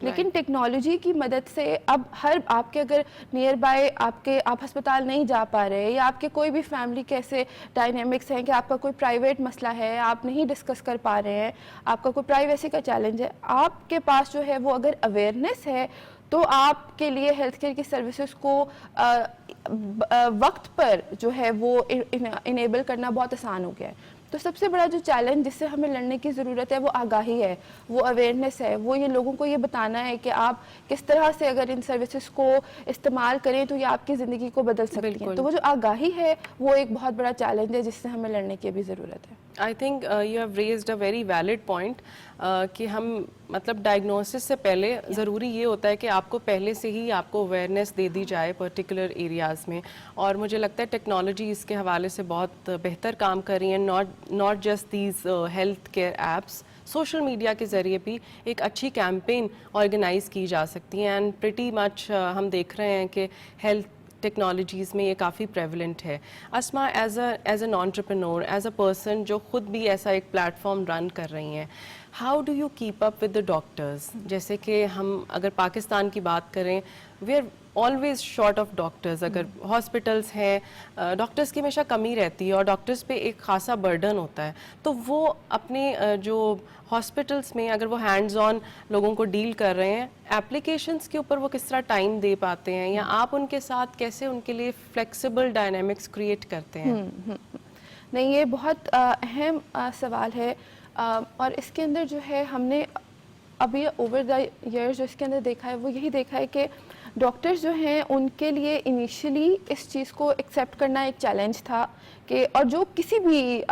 لیکن ٹیکنالوجی کی مدد سے اب ہر آپ کے اگر نیئر بائی آپ ہسپتال نہیں جا پا رہے یا آپ کے کوئی بھی فیملی کے ایسے ڈائنامکس ہیں کہ آپ کا کوئی پرائیویٹ مسئلہ ہے, آپ نہیں ڈسکس کر پا رہے ہیں, آپ کا کوئی پرائیویسی کا چیلنج ہے, آپ کے پاس جو ہے وہ اگر اویئرنیس ہے تو آپ کے لیے ہیلتھ کیئر کی سروسز کو وقت پر جو ہے وہ انیبل کرنا بہت آسان ہو گیا ہے. تو سب سے بڑا جو چیلنج جس سے ہمیں لڑنے کی ضرورت ہے وہ آگاہی ہے, وہ اویئرنیس ہے, وہ یہ لوگوں کو یہ بتانا ہے کہ آپ کس طرح سے اگر ان سروسز کو استعمال کریں تو یہ آپ کی زندگی کو بدل سکتی ہیں. تو وہ جو آگاہی ہے وہ ایک بہت بڑا چیلنج ہے جس سے ہمیں لڑنے کی بھی ضرورت ہے. I think you have raised a very valid point کہ ہم مطلب ڈائگنوسس سے پہلے ضروری یہ ہوتا ہے کہ آپ کو پہلے سے ہی آپ کو اویئرنیس دے دی جائے پرٹیکولر ایریاز میں, اور مجھے لگتا ہے ٹیکنالوجی اس کے حوالے سے بہت بہتر کام کر رہی ہیں. Not just these health care apps, social media کے ذریعے بھی ایک اچھی کیمپین آرگنائز کی جا سکتی ہیں, اینڈ پریٹی مچ ہم دیکھ رہے ہیں کہ ہیلتھ ٹیکنالوجیز میں یہ کافی پریویلنٹ ہے. Asma, as an entrepreneur, as a person جو خود بھی ایسا ایک پلیٹ فارم رن کر رہی ہیں, how do you keep up with the doctors? جیسے کہ ہم اگر پاکستان کی بات کریں, we are always short of doctors. اگر ہاسپٹلس ہیں, ڈاکٹرز کی ہمیشہ کمی رہتی ہے اور ڈاکٹرز پہ ایک خاصا برڈن ہوتا ہے, تو وہ اپنے جو ہاسپٹلس میں اگر وہ ہینڈز آن لوگوں کو ڈیل کر رہے ہیں, ایپلیکیشنس کے اوپر وہ کس طرح ٹائم دے پاتے ہیں, یا آپ ان کے ساتھ کیسے ان کے لیے فلیکسیبل ڈائنامکس کریٹ کرتے ہیں؟ نہیں, یہ بہت اہم سوال ہے, اور اس کے اندر جو ہے ہم نے ابھی اوور دا ایئر جو اس کے اندر دیکھا ہے وہ یہی دیکھا ہے کہ ڈاکٹرز جو ہیں ان کے لیے انیشلی اس چیز کو ایکسیپٹ کرنا ایک چیلنج تھا کہ, اور جو کسی بھی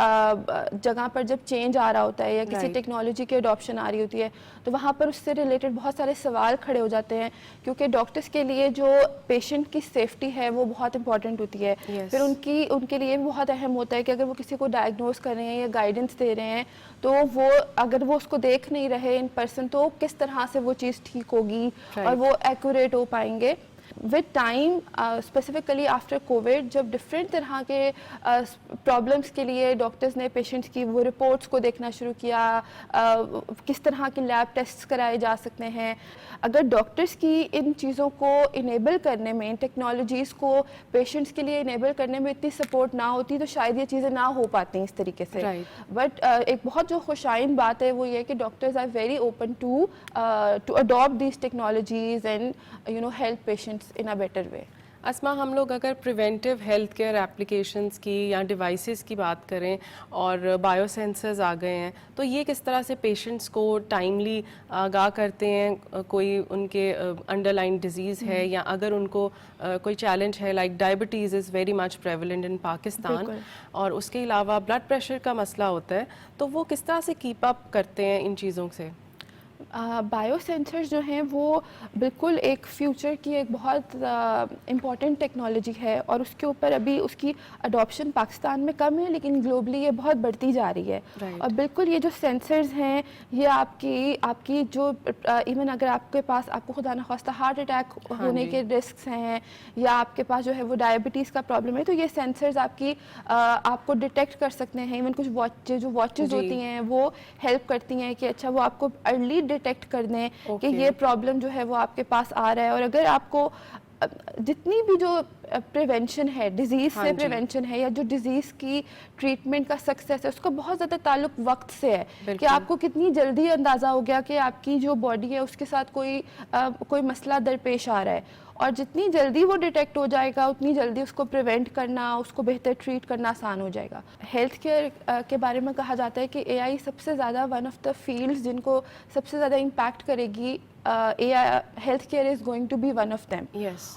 جگہ پر جب چینج آ رہا ہوتا ہے یا کسی ٹیکنالوجی کی اڈاپشن آ رہی ہوتی ہے تو وہاں پر اس سے ریلیٹڈ بہت سارے سوال کھڑے ہو جاتے ہیں, کیونکہ ڈاکٹرز کے لیے جو پیشنٹ کی سیفٹی ہے وہ بہت امپورٹنٹ ہوتی ہے. پھر ان کے لیے بھی بہت اہم ہوتا ہے کہ اگر وہ کسی کو ڈائگنوز کر رہے ہیں یا گائیڈنس دے رہے ہیں تو وہ اگر وہ اس کو دیکھ نہیں رہے ان پرسن تو کس طرح سے وہ چیز ٹھیک ہوگی اور وہ ایکوریٹ ہو پائیں گے. With time specifically after Covid جب ڈفرینٹ طرح کے پرابلمس کے لیے ڈاکٹرز نے پیشنٹس کی وہ رپورٹس کو دیکھنا شروع کیا, کس طرح کے لیب ٹیسٹس کرائے جا سکتے ہیں, اگر ڈاکٹرز کی ان چیزوں کو انیبل کرنے میں, ٹیکنالوجیز کو پیشنٹس کے لیے انیبل کرنے میں اتنی سپورٹ نہ ہوتی تو شاید یہ چیزیں نہ ہو پاتی اس طریقے سے. بٹ ایک بہت جو خوشائن بات ہے وہ یہ کہ doctors are very open to adapt these technologies and help patients in a better way. Asma, ہم لوگ اگر پریونٹیو ہیلتھ کیئر ایپلیکیشنس کی یا ڈیوائسز کی بات کریں اور بایو سینسرز آ گئے ہیں, تو یہ کس طرح سے پیشنٹس کو ٹائملی آگاہ کرتے ہیں, کوئی ان کے انڈر لائن ڈیزیز ہے یا اگر ان کو کوئی چیلنج ہے, like diabetes is very much prevalent in Pakistan, اور اس کے علاوہ بلڈ پریشر کا مسئلہ ہوتا ہے, تو وہ کس طرح سے کیپ اپ کرتے ہیں ان چیزوں سے؟ بایو سینسرز جو ہیں وہ بالکل ایک فیوچر کی ایک بہت امپورٹنٹ ٹیکنالوجی ہے, اور اس کے اوپر ابھی اس کی اڈاپشن پاکستان میں کم ہے لیکن گلوبلی یہ بہت بڑھتی جا رہی ہے. اور بالکل یہ جو سینسرز ہیں یہ آپ کی جو ایون اگر آپ کے پاس, آپ کو خدا نخواستہ ہارٹ اٹیک ہونے کے رسکس ہیں یا آپ کے پاس جو ہے وہ ڈائبٹیز کا پرابلم ہے, تو یہ سینسرز آپ کو ڈیٹیکٹ کر سکتے ہیں. ایون کچھ واچز ہوتی ہیں وہ ہیلپ کرتی ہیں کہ اچھا وہ آپ کو ارلی ڈیٹیکٹ کر دیں کہ یہ پرابلم جو ہے وہ آپ کے پاس آ رہا ہے. اور اگر آپ کو جتنی بھی جو پریونشن ہے, ڈیزیز سے پریونشن ہے یا جو ڈیزیز کی ٹریٹمنٹ کا سکسیس ہے, اس کا بہت زیادہ تعلق وقت سے ہے کہ آپ کو کتنی جلدی اندازہ ہو گیا کہ آپ کی جو باڈی ہے اس کے ساتھ کوئی مسئلہ درپیش آ رہا ہے, اور جتنی جلدی وہ ڈیٹیکٹ ہو جائے گا اتنی جلدی اس کو پریونٹ کرنا, اس کو بہتر ٹریٹ کرنا آسان ہو جائے گا. ہیلتھ کیئر کے بارے میں کہا جاتا ہے کہ اے آئی سب سے زیادہ ون آف دا فیلڈز جن کو سب سے زیادہ امپیکٹ کرے گی. Health care is going to be one of them.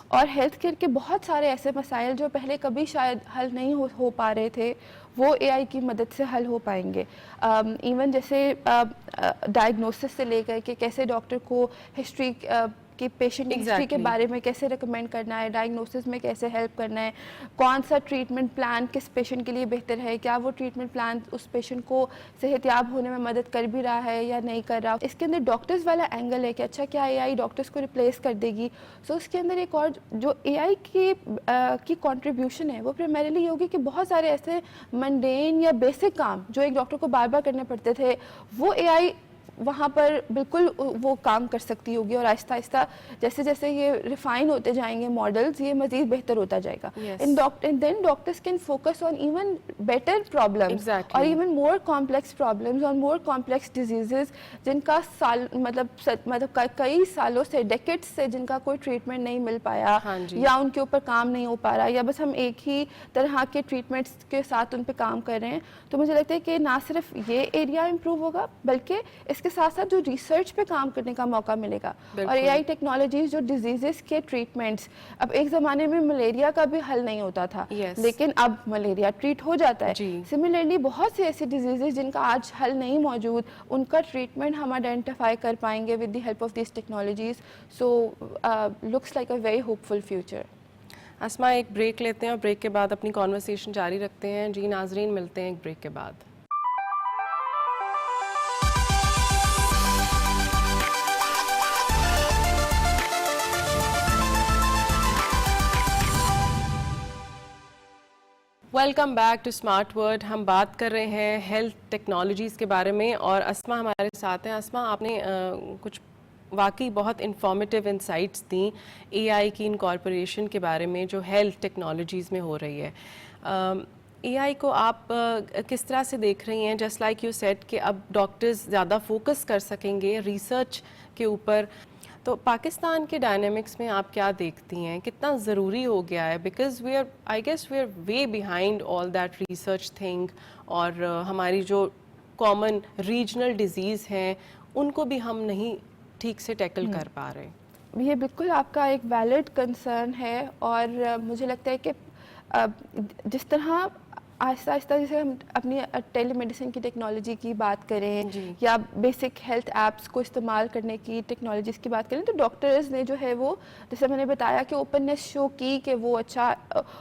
اور ہیلتھ کیئر کے بہت سارے ایسے مسائل جو پہلے کبھی شاید حل نہیں ہو پا رہے تھے وہ اے آئی کی مدد سے حل ہو پائیں گے. ایون جیسے ڈائگنوسس سے لے کر کہ کیسے ڈاکٹر کو ہسٹری کہ پیشنٹ کی ہسٹری کے بارے میں کیسے ریکمینڈ کرنا ہے, ڈائگنوسس میں کیسے ہیلپ کرنا ہے, کون سا ٹریٹمنٹ پلان کس پیشنٹ کے لیے بہتر ہے, کیا وہ ٹریٹمنٹ پلان اس پیشنٹ کو صحت یاب ہونے میں مدد کر بھی رہا ہے یا نہیں کر رہا. اس کے اندر ڈاکٹرز والا اینگل ہے کہ اچھا کیا اے آئی ڈاکٹرز کو ریپلیس کر دے گی. سو اس کے اندر ایک اور جو اے آئی کی کنٹریبیوشن ہے وہ پرائمریلی یہ ہوگی کہ بہت سارے ایسے منڈین یا بیسک کام جو ایک ڈاکٹر کو بار بار کرنے پڑتے تھے وہ اے آئی وہاں پر بالکل وہ کام کر سکتی ہوگی, اور آہستہ آہستہ جیسے جیسے یہ ریفائن ہوتے جائیں گے ماڈلز, یہ مزید بہتر ہوتا جائے گا. And then doctors can focus on even better problems اور ایون مور کمپلیکس پرابلمس اور مور کمپلیکس ڈیزیزز جن کا مطلب کئی سالوں سے ڈیکیڈز سے جن کا کوئی ٹریٹمنٹ نہیں مل پایا, یا ان کے اوپر کام نہیں ہو پا رہا, یا بس ہم ایک ہی طرح کے ٹریٹمنٹس کے ساتھ ان پہ کام کر رہے ہیں. تو مجھے لگتا ہے کہ نہ صرف یہ ایریا امپروو ہوگا بلکہ اس کے ساتھ ساتھ جو ریسرچ پہ کام کرنے کا موقع ملے گا. اور اے آئی ٹیکنالوجیز جو ڈیزیزز کے ٹریٹمنٹس, اب ایک زمانے میں ملیریا کا بھی حل نہیں ہوتا تھا, لیکن اب ملیریا ٹریٹ ہو جاتا ہے. سملرلی بہت سے ایسی ڈیزیزز جن کا آج حل نہیں موجود, ان کا ٹریٹمنٹ ہم آئیڈینٹیفائی کر پائیں گے with the help of these technologies. So looks like a very hopeful future. Asma ایک بریک لیتے ہیں اور بریک کے بعد اپنی کانورسیشن جاری رکھتے ہیں. جی ناظرین, ملتے ہیں ایک بریک کے بعد. Welcome back to smart word. ہم بات کر رہے ہیں ہیلتھ ٹیکنالوجیز کے بارے میں اور اسما ہمارے ساتھ ہیں. اسما, آپ نے کچھ واقعی بہت انفارمیٹیو انسائٹس دیں اے آئی کی انکارپوریشن کے بارے میں جو ہیلتھ ٹیکنالوجیز میں ہو رہی ہے. اے آئی کو آپ کس طرح سے دیکھ رہی ہیں؟ جسٹ لائک یو سیڈ کہ اب ڈاکٹرز زیادہ فوکس کر سکیں گے ریسرچ کے اوپر. تو پاکستان کے ڈائنامکس میں آپ کیا دیکھتی ہیں, کتنا ضروری ہو گیا ہے؟ Because we are way behind all that research thing, اور ہماری جو کامن ریجنل ڈیزیز ہیں ان کو بھی ہم نہیں ٹھیک سے ٹیکل کر پا رہے. یہ بالکل آپ کا ایک ویلڈ کنسرن ہے, اور مجھے لگتا ہے کہ جس طرح آہستہ آہستہ جیسے ہم اپنی ٹیلی میڈیسن کی ٹیکنالوجی کی بات کریں یا بیسک ہیلتھ ایپس کو استعمال کرنے کی ٹیکنالوجیز کی بات کریں, تو ڈاکٹرز نے جو ہے وہ جیسے میں نے بتایا کہ اوپننیس شو کی کہ وہ اچھا,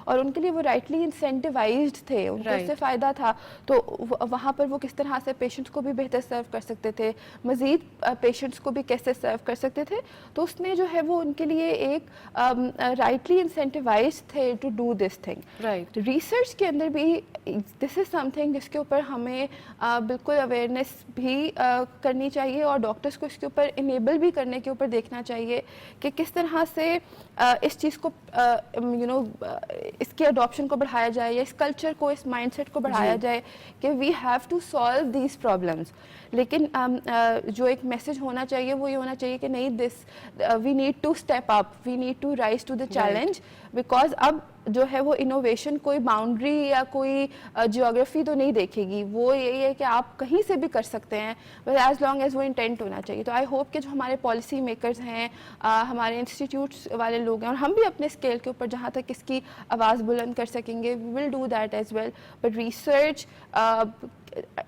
اور ان کے لیے وہ رائٹلی انسینٹیوائزڈ تھے, ان کو اس سے فائدہ تھا. تو وہاں پر وہ کس طرح سے پیشنٹس کو بھی بہتر سرو کر سکتے تھے, مزید پیشنٹس کو بھی کیسے سرو کر سکتے تھے. تو اس نے جو ہے وہ ان کے لیے ایک rightly incentivised to do this دس تھنگ. ریسرچ کے اندر بھی دس از سم تھنگ جس کے اوپر ہمیں بالکل اویئرنیس بھی کرنی چاہیے, اور ڈاکٹرس کو اس کے اوپر انیبل بھی کرنے کے اوپر دیکھنا چاہیے کہ کس طرح سے اس چیز کو اس کی اڈاپشن کو بڑھایا جائے, یا اس کلچر کو, اس مائنڈ سیٹ کو بڑھایا جائے کہ we have to solve these problems. لیکن جو ایک میسج ہونا چاہیے وہ یہ ہونا چاہیے کہ نہیں, this we need to step up, we need to rise to the challenge, because اب جو ہے وہ انوویشن کوئی باؤنڈری یا کوئی جیوگرافی تو نہیں دیکھے گی, وہ یہی ہے کہ آپ کہیں سے بھی کر سکتے ہیں, بس ایز لانگ ایز وہ انٹینٹ ہونا چاہیے. تو آئی ہوپ کہ جو ہمارے پالیسی میکرز ہیں, ہمارے انسٹیٹیوٹس والے لوگ ہیں, اور ہم بھی اپنے اسکیل کے اوپر جہاں تک اس کی آواز بلند کر سکیں گے, we will do that as well. But research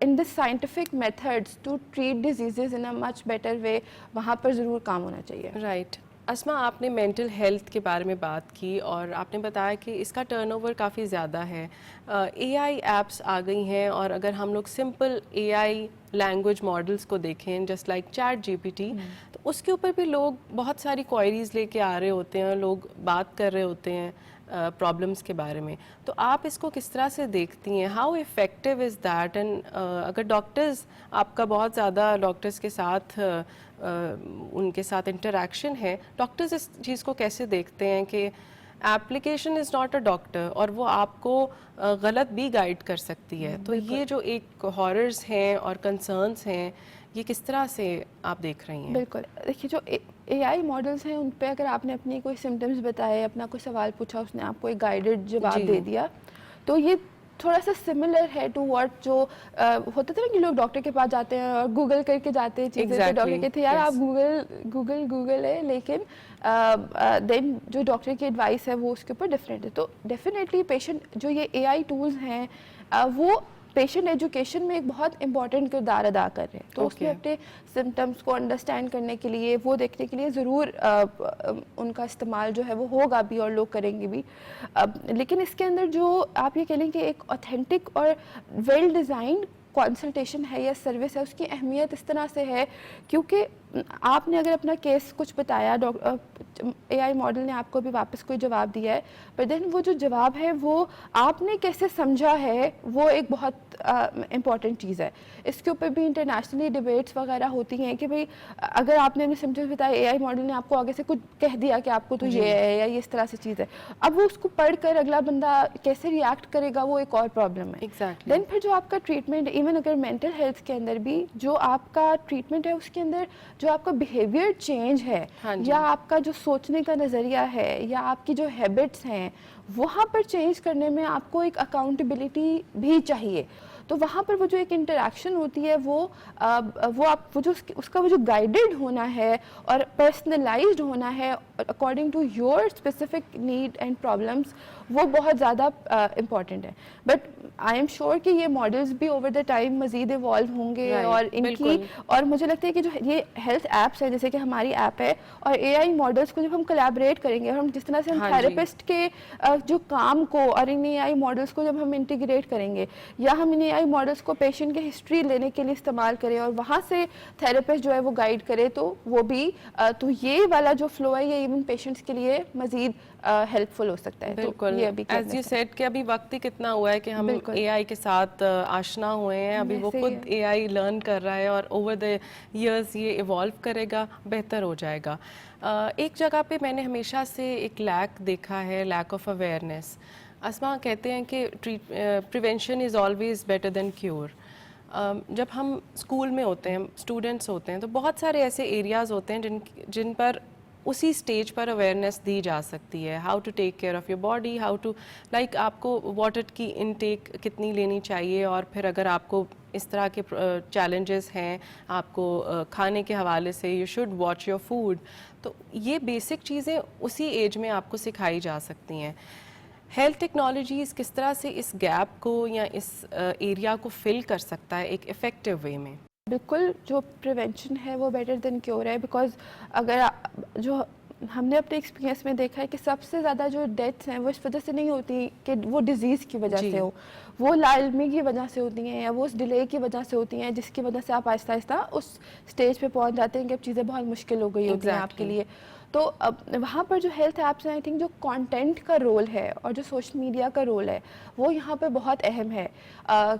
in the scientific methods to treat diseases in a much better way, وہاں پر ضرور کام ہونا چاہیے. رائٹ. اسما, آپ نے مینٹل ہیلتھ کے بارے میں بات کی اور آپ نے بتایا کہ اس کا ٹرن اوور کافی زیادہ ہے. اے آئی ایپس آ گئی ہیں, اور اگر ہم لوگ simple A I language models کو دیکھیں just like Chat G P T, تو اس کے اوپر بھی لوگ بہت ساری کوائریز لے کے آ رہے ہوتے ہیں, لوگ بات کر رہے ہوتے ہیں پرابلمس کے بارے میں. تو آپ اس کو کس طرح سے دیکھتی ہیں؟ How effective is that? And اگر ڈاکٹرز, آپ کا بہت زیادہ ڈاکٹرز کے ساتھ ان کے ساتھ انٹریکشن ہے, ڈاکٹرز اس چیز کو کیسے دیکھتے ہیں کہ application is not a doctor اور وہ آپ کو غلط بھی گائیڈ کر سکتی ہے؟ تو یہ جو ایک ہاررز ہیں اور کنسرنس ہیں, یہ کس طرح سے آپ دیکھ رہی ہیں؟ بالکل, دیکھیے جو اے آئی ماڈلس ہیں ان پہ اگر آپ نے اپنی کوئی سمٹمز بتائے, اپنا کوئی سوال پوچھا, اس نے آپ کو ایک گائیڈڈ جواب دے دیا, تو یہ تھوڑا سا سملر ہے ٹو واٹ جو ہوتا تھا نا کہ لوگ ڈاکٹر کے پاس جاتے ہیں اور گوگل کر کے جاتے ہیں چیزیں, تو ڈاکٹر کہتے ہیں یار آپ گوگل ہے, لیکن دین جو ڈاکٹر کی ایڈوائس ہے وہ اس کے اوپر ڈفرینٹ ہے. تو ڈیفینیٹلی پیشنٹ جو یہ اے آئی ٹولز ہیں وہ پیشنٹ ایجوکیشن میں ایک بہت امپورٹنٹ کردار ادا کر رہے ہیں. تو اس میں اپنے سمٹمس کو انڈرسٹینڈ کرنے کے لیے, وہ دیکھنے کے لیے ضرور ان کا استعمال جو ہے وہ ہوگا بھی اور لوگ کریں گے بھی. لیکن اس کے اندر جو آپ یہ کہہ لیں کہ ایک اوتھینٹک اور ویل ڈیزائنڈ کنسلٹیشن ہے یا سروس ہے, اس کی اہمیت اس طرح سے ہے کیونکہ آپ نے اگر اپنا کیس کچھ بتایا اے آئی ماڈل نے آپ کو بھی واپس کوئی جواب دیا ہے, پر دین وہ جو جواب ہے وہ آپ نے کیسے سمجھا ہے وہ ایک بہت امپورٹنٹ چیز ہے. اس کے اوپر بھی انٹرنیشنلی ڈبیٹس وغیرہ ہوتی ہیں کہ بھئی اگر آپ نے اپنے سمجھے بتایا, اے آئی ماڈل نے آپ کو آگے سے کچھ کہہ دیا کہ آپ کو تو یہ ہے یا یہ اس طرح سے چیز ہے, اب وہ اس کو پڑھ کر اگلا بندہ کیسے ریئیکٹ کرے گا وہ ایک اور پرابلم ہے. دین پھر جو آپ کا ٹریٹمنٹ, ایون اگر مینٹل ہیلتھ کے اندر بھی جو آپ کا ٹریٹمنٹ ہے اس کے اندر جو آپ کا بیہیویئر چینج ہے یا آپ کا جو سوچنے کا نظریہ ہے یا آپ کی جو ہیبٹس ہیں وہاں پر چینج کرنے میں آپ کو ایک اکاؤنٹیبلٹی بھی چاہیے. تو وہاں پر وہ جو ایک انٹریکشن ہوتی ہے وہ آپ وہ جو اس کا وہ جو گائیڈڈ ہونا ہے اور پرسنلائزڈ ہونا ہے according to your specific need and problems, وہ بہت زیادہ امپورٹنٹ ہے. بٹ آئی ایم شیور کہ یہ ماڈلز بھی اوور دا ٹائم مزید ایوالو ہوں گے اور ان کی, اور مجھے لگتا ہے کہ جو یہ ہیلتھ ایپس ہیں جیسے کہ ہماری ایپ ہے اور اے آئی ماڈلس کو جب ہم کولیبریٹ کریں گے اور ہم جس طرح سے ہم تھراپسٹ کے جو کام کو اور ان اے آئی ماڈلس کو جب ہم انٹیگریٹ کریں گے یا ہم ان اے آئی ماڈلس کو پیشنٹ کی ہسٹری لینے کے لیے استعمال کریں اور وہاں سے تھراپسٹ جو ہے وہ گائیڈ کرے تو وہ بھی تو یہ والا جو فلو ہے یہ ایون پیشنٹس کے لیے مزید ہیلپ فل ہو سکتا ہے. بالکل, ایز یو سیڈ کہ ابھی وقت ہی کتنا ہوا ہے کہ ہم اے آئی کے ساتھ آشنا ہوئے ہیں, ابھی وہ خود اے آئی لرن کر رہا ہے اور اوور دا ایئرز یہ ایوالو کرے گا, بہتر ہو جائے گا. ایک جگہ پہ میں نے ہمیشہ سے ایک لیک دیکھا ہے, لیک آف اویئرنیس. اسما کہتے ہیں کہ prevention is always better than cure. جب ہم اسکول میں ہوتے ہیں, اسٹوڈنٹس ہوتے ہیں, تو بہت سارے ایسے ایریاز ہوتے ہیں جن پر اسی سٹیج پر اویئرنیس دی جا سکتی ہے. How to take care of your body, how to like آپ کو واٹر کی انٹیک کتنی لینی چاہیے, اور پھر اگر آپ کو اس طرح کے چیلنجز ہیں آپ کو کھانے کے حوالے سے, you should watch your food. تو یہ بیسک چیزیں اسی ایج میں آپ کو سکھائی جا سکتی ہیں. ہیلتھ ٹیکنالوجیز کس طرح سے اس گیپ کو یا اس ایریا کو فل کر سکتا ہے ایک افیکٹو وے میں؟ بالکل, جو پریونشن ہے وہ بیٹر دین کیور ہے, بیکاز اگر جو ہم نے اپنے ایکسپیرینس میں دیکھا ہے کہ سب سے زیادہ جو ڈیتھس ہیں وہ اس وجہ سے نہیں ہوتی کہ وہ ڈیزیز کی وجہ سے ہو, وہ لا علمی کی وجہ سے ہوتی ہیں یا وہ اس ڈیلے کی وجہ سے ہوتی ہیں جس کی وجہ سے آپ آہستہ آہستہ اس اسٹیج پہ پہنچ جاتے ہیں کہ اب چیزیں بہت مشکل ہو گئی ہوتی ہیں آپ کے لیے. تو اب وہاں پر جو ہیلتھ ایپس ہیں, آئی تھنک جو کانٹینٹ کا رول ہے اور جو سوشل میڈیا کا رول ہے وہ یہاں پہ بہت اہم ہے.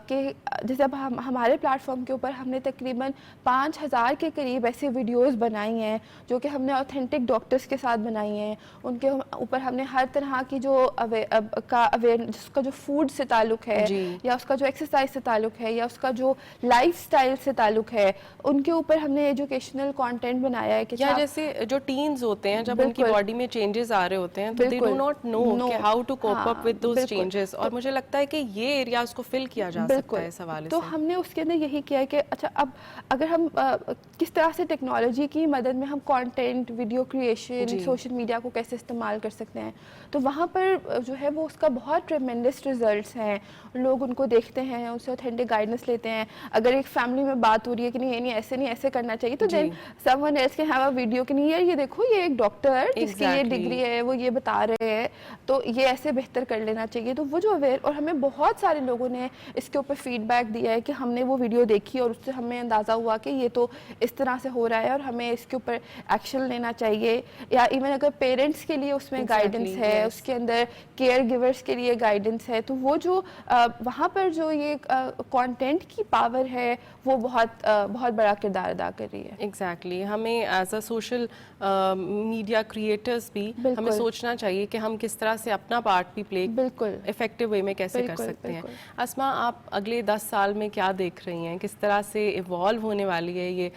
کہ جیسے اب ہمارے پلیٹ فارم کے اوپر ہم نے تقریباً 5000 کے قریب ایسی ویڈیوز بنائی ہیں جو کہ ہم نے اوتھینٹک ڈاکٹرس کے ساتھ بنائی ہیں. ان کے اوپر ہم نے ہر طرح کی جو جس کا جو فوڈ سے تعلق ہے یا اس کا جو ایکسرسائز سے تعلق ہے یا اس کا جو لائف سٹائل سے تعلق ہے, ان کے اوپر ہم نے ایجوکیشنل کانٹینٹ بنایا ہے. کہ جیسے جو ٹینز ہوتے ہیں جب ان کی باڈی میں چینجز آ رہے ہوتے ہیں تو they do not know کہ how to cope up with those changes, اور مجھے لگتا ہے کہ یہ ایریاز کو فل کیا جا سکتا ہے اس حوالے سے. تو ہم نے اس کے اندر یہی کیا ہے کہ اچھا اب اگر ہم کس طرح سے ٹیکنالوجی کی مدد میں ہم content, video creation, social media کو کیسے استعمال کر سکتے ہیں, تو وہاں پر جو ہے وہ اس کا بہت ٹریمنڈس ریزلٹس ہیں. لوگ ان کو دیکھتے ہیں, ان سے اوتھینٹک گائیڈنس لیتے ہیں. اگر ایک فیملی میں بات ہو رہی ہے کہ نہیں ایسے نہیں ایسے کرنا چاہیے, تو then someone else can have a video کہ نہیں یار یہ دیکھو یہ ایک ڈاکٹر جس کی یہ ڈگری ہے وہ یہ بتا رہے ہیں تو یہ ایسے بہتر کر لینا چاہیے. تو وہ جو اویئر, اور ہمیں بہت سارے لوگوں نے اس کے اوپر فیڈ بیک دیا ہے کہ ہم نے وہ ویڈیو دیکھی اور اس سے ہمیں اندازہ ہوا کہ یہ تو اس طرح سے ہو رہا ہے اور ہمیں اس کے اوپر ایکشن لینا چاہیے. یا ایون اگر پیرنٹس کے لیے اس میں گائیڈنس ہے, اس کے اندر کیئر گیورس کے لیے گائیڈنس ہے, تو وہ جو وہاں پر جو یہ کانٹینٹ کی پاور ہے وہ بہت بہت بڑا کردار ادا کر رہی ہے. ایگزیکٹلی, ہمیں as a social media creators بھی ہمیں سوچنا چاہیے کہ ہم کس طرح سے اپنا پارٹ بھی پلے بالکل افیکٹو وے میں کیسے کر سکتے ہیں. اسما, آپ اگلے 10 سال میں کیا دیکھ رہی ہیں, کس طرح سے ایوالو ہونے والی ہے یہ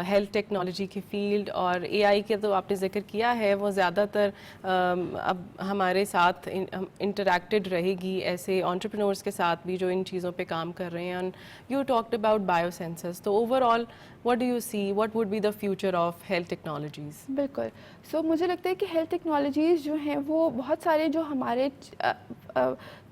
ہیلتھ ٹیکنالوجی کی فیلڈ؟ اور اے آئی کے تو آپ نے ذکر کیا ہے, وہ زیادہ تر اب ہمارے ساتھ انٹریکٹڈ رہے گی, ایسے انٹرپرینورس کے ساتھ بھی جو ان چیزوں پہ کام کر رہے ہیں. And you talked about biosensors, تو overall what do you see, what would be the future of health technologies? بالکل, سو مجھے لگتا ہے کہ ہیلتھ ٹیکنالوجیز جو ہیں وہ بہت سارے جو ہمارے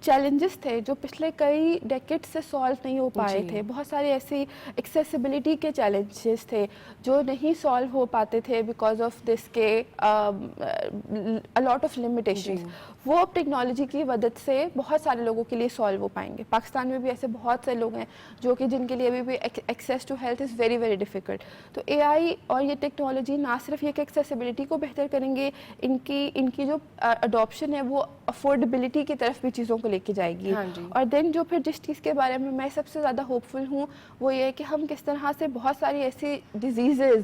چیلنجز تھے جو پچھلے کئی ڈیکیڈ سے سالو نہیں ہو پائے تھے. بہت سارے ایسی ایکسیسیبلٹی کے چیلنجز تھے جو نہیں سالو ہو پاتے تھے بیکاز آف دس کے لاٹ آف لمیٹیشنز. وہ اب ٹیکنالوجی کی مدد سے بہت سارے لوگوں کے لیے سالو ہو پائیں گے. پاکستان میں بھی ایسے بہت سے لوگ ہیں جو کہ جن کے لیے ابھی بھی access to health is very very difficult. تو اے آئی اور یہ ٹیکنالوجی نہ صرف یہ کہ ایکسیسیبلٹی کو بہتر کریں گے, ان کی جو اڈاپشن ہے وہ افورڈیبلٹی کی طرف بھی چیزوں کو لے کے جائے گی. اور دین جو پھر جس چیز کے بارے میں سب سے زیادہ ہوپ فل ہوں وہ یہ ہے کہ ہم کس طرح سے بہت ساری ایسی ڈیزیزز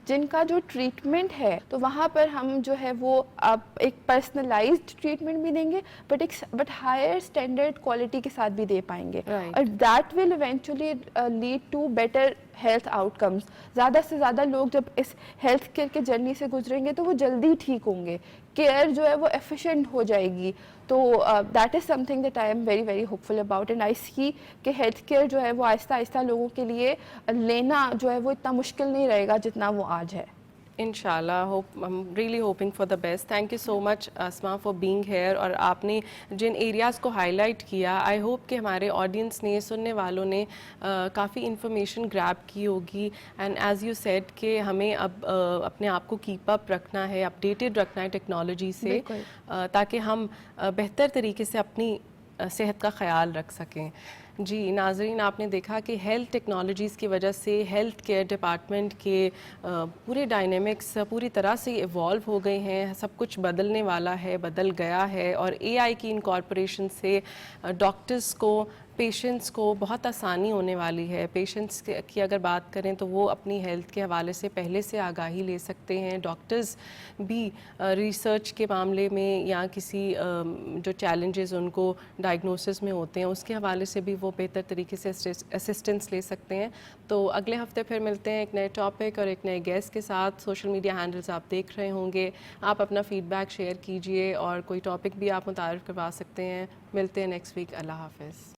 جن کا جو ٹریٹمنٹ ہے تو وہاں پر ہم جو ہے وہ اب ایک پرسنلائزڈ ٹریٹمنٹ بھی دیں گے بٹ ہائر اسٹینڈرڈ کوالٹی کے ساتھ بھی دے پائیں گے. اور that will eventually lead to better health outcomes. زیادہ سے زیادہ لوگ جب اس ہیلتھ کیئر کے جرنی سے گزریں گے تو وہ جلدی ٹھیک ہوں گے, کیئر جو ہے وہ ایفیشینٹ ہو جائے گی. تو that is something that I am very very hopeful about. And I see کہ ہیلتھ کیئر جو ہے وہ آہستہ آہستہ لوگوں کے لیے لینا جو ہے وہ اتنا مشکل نہیں رہے گا جتنا وہ آج ہے. انشاءاللہ I'm really hoping for the best. Thank you so much Asma for being here. اور آپ نے جن ایریاز کو ہائی لائٹ کیا آئی ہوپ کہ ہمارے آڈینس نے, سننے والوں نے کافی انفارمیشن گریب کی ہوگی. اینڈ ایز یو سیڈ کہ ہمیں اب اپنے آپ کو کیپ اپ رکھنا ہے, اپڈیٹڈ رکھنا ہے ٹیکنالوجی سے تاکہ ہم بہتر طریقے سے اپنی صحت کا خیال رکھ سکیں. جی ناظرین, آپ نے دیکھا کہ ہیلتھ ٹیکنالوجیز کی وجہ سے ہیلتھ کیئر ڈپارٹمنٹ کے پورے ڈائنامکس پوری طرح سے ایوالو ہو گئے ہیں. سب کچھ بدلنے والا ہے, بدل گیا ہے. اور اے آئی کی انکارپوریشن سے ڈاکٹرز کو, پیشنٹس کو بہت آسانی ہونے والی ہے. پیشنٹس کی اگر بات کریں تو وہ اپنی ہیلتھ کے حوالے سے پہلے سے آگاہی لے سکتے ہیں. ڈاکٹرز بھی ریسرچ کے معاملے میں یا کسی جو چیلنجز ان کو ڈائگنوسس میں ہوتے ہیں اس کے حوالے سے بھی وہ بہتر طریقے سے اسسٹنس لے سکتے ہیں. تو اگلے ہفتے پھر ملتے ہیں ایک نئے ٹاپک اور ایک نئے گیسٹ کے ساتھ. سوشل میڈیا ہینڈلز آپ دیکھ رہے ہوں گے, آپ اپنا فیڈ بیک شیئر کیجئے اور کوئی ٹاپک بھی آپ متعارف کروا سکتے ہیں. ملتے ہیں نیکسٹ ویک. اللہ حافظ.